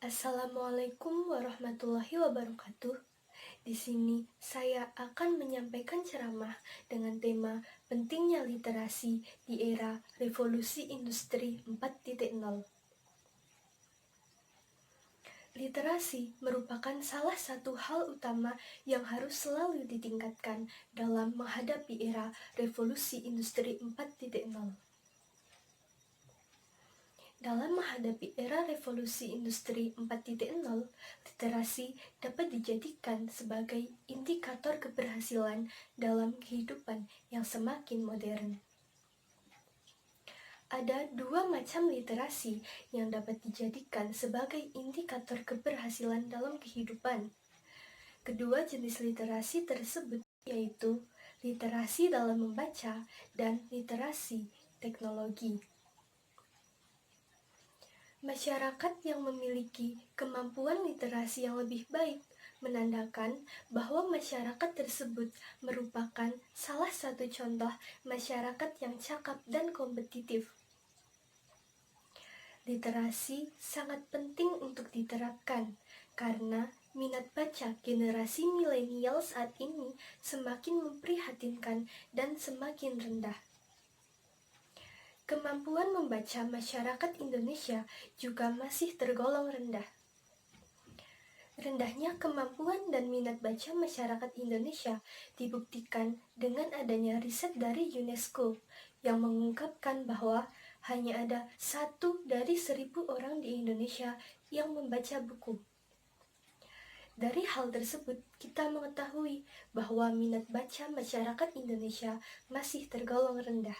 Assalamualaikum warahmatullahi wabarakatuh. Di sini saya akan menyampaikan ceramah dengan tema pentingnya literasi di era revolusi industri 4.0. Literasi merupakan salah satu hal utama yang harus selalu ditingkatkan dalam menghadapi era revolusi industri 4.0. Dalam menghadapi era revolusi industri 4.0, literasi dapat dijadikan sebagai indikator keberhasilan dalam kehidupan yang semakin modern. Ada dua macam literasi yang dapat dijadikan sebagai indikator keberhasilan dalam kehidupan. Kedua jenis literasi tersebut yaitu literasi dalam membaca dan literasi teknologi. Masyarakat yang memiliki kemampuan literasi yang lebih baik menandakan bahwa masyarakat tersebut merupakan salah satu contoh masyarakat yang cakap dan kompetitif. Literasi sangat penting untuk diterapkan karena minat baca generasi milenial saat ini semakin memprihatinkan dan semakin rendah. Kemampuan membaca masyarakat Indonesia juga masih tergolong rendah. Rendahnya kemampuan dan minat baca masyarakat Indonesia dibuktikan dengan adanya riset dari UNESCO yang mengungkapkan bahwa hanya ada 1 dari 1.000 orang di Indonesia yang membaca buku. Dari hal tersebut, kita mengetahui bahwa minat baca masyarakat Indonesia masih tergolong rendah.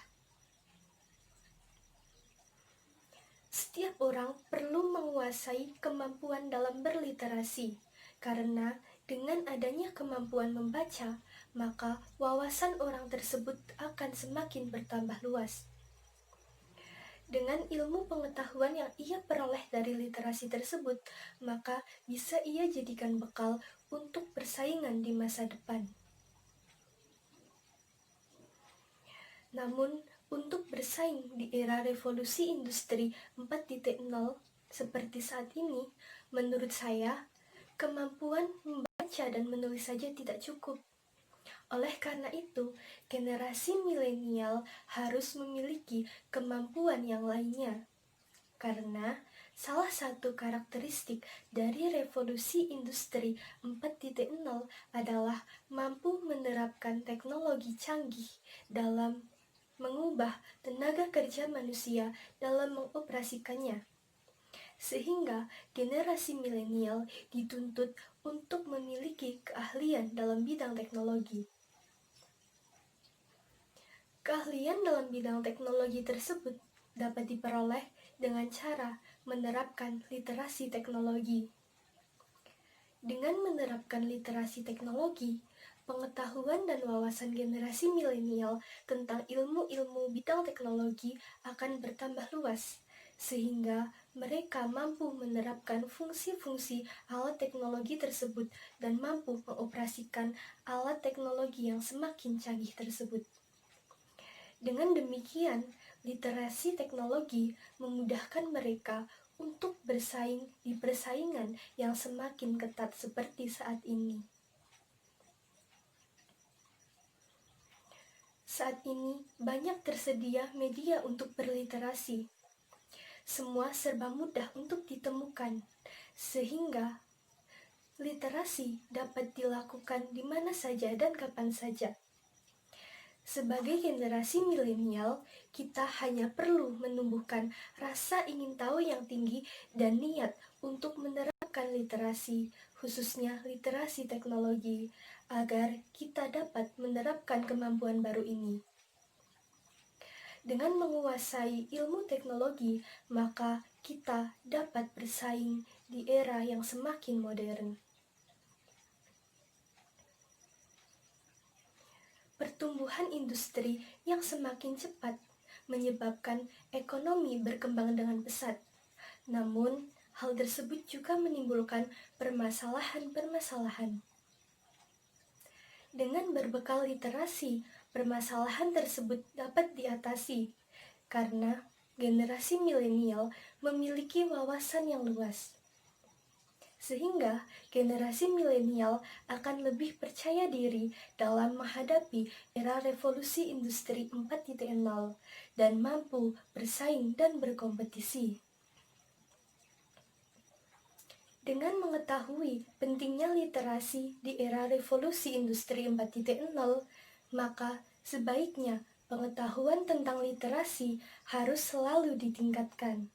Setiap orang perlu menguasai kemampuan dalam berliterasi, karena dengan adanya kemampuan membaca, maka wawasan orang tersebut akan semakin bertambah luas. Dengan ilmu pengetahuan yang ia peroleh dari literasi tersebut, maka bisa ia jadikan bekal untuk persaingan di masa depan. Namun, untuk bersaing di era revolusi industri 4.0 seperti saat ini, menurut saya, kemampuan membaca dan menulis saja tidak cukup. Oleh karena itu, generasi milenial harus memiliki kemampuan yang lainnya. Karena salah satu karakteristik dari revolusi industri 4.0 adalah mampu menerapkan teknologi canggih dalam mengubah tenaga kerja manusia dalam mengoperasikannya. Sehingga generasi milenial dituntut untuk memiliki keahlian dalam bidang teknologi. Keahlian dalam bidang teknologi tersebut dapat diperoleh dengan cara menerapkan literasi teknologi. Dengan menerapkan literasi teknologi, pengetahuan dan wawasan generasi milenial tentang ilmu-ilmu bidang teknologi akan bertambah luas, sehingga mereka mampu menerapkan fungsi-fungsi alat teknologi tersebut dan mampu mengoperasikan alat teknologi yang semakin canggih tersebut. Dengan demikian, literasi teknologi memudahkan mereka untuk bersaing di persaingan yang semakin ketat seperti saat ini. Saat ini banyak tersedia media untuk berliterasi. Semua serba mudah untuk ditemukan, sehingga literasi dapat dilakukan di mana saja dan kapan saja. Sebagai generasi milenial, kita hanya perlu menumbuhkan rasa ingin tahu yang tinggi dan niat untuk menerapkan literasi, khususnya literasi teknologi, agar kita dapat menerapkan kemampuan baru ini. Dengan menguasai ilmu teknologi, maka kita dapat bersaing di era yang semakin modern. Pertumbuhan industri yang semakin cepat menyebabkan ekonomi berkembang dengan pesat. Namun, hal tersebut juga menimbulkan permasalahan-permasalahan. Dengan berbekal literasi, permasalahan tersebut dapat diatasi karena generasi milenial memiliki wawasan yang luas. Sehingga generasi milenial akan lebih percaya diri dalam menghadapi era revolusi industri 4.0 dan mampu bersaing dan berkompetisi. Dengan mengetahui pentingnya literasi di era revolusi industri 4.0, maka sebaiknya pengetahuan tentang literasi harus selalu ditingkatkan.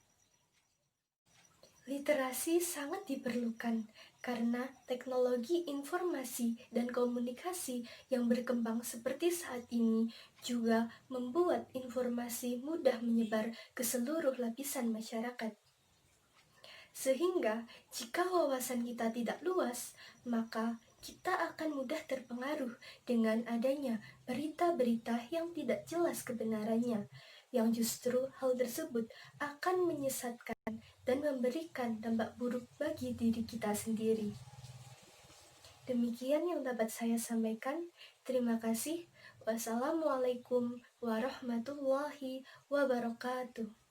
Literasi sangat diperlukan karena teknologi informasi dan komunikasi yang berkembang seperti saat ini juga membuat informasi mudah menyebar ke seluruh lapisan masyarakat. Sehingga jika wawasan kita tidak luas, maka kita akan mudah terpengaruh dengan adanya berita-berita yang tidak jelas kebenarannya, yang justru hal tersebut akan menyesatkan dan memberikan dampak buruk bagi diri kita sendiri. Demikian yang dapat saya sampaikan. Terima kasih. Wassalamualaikum warahmatullahi wabarakatuh.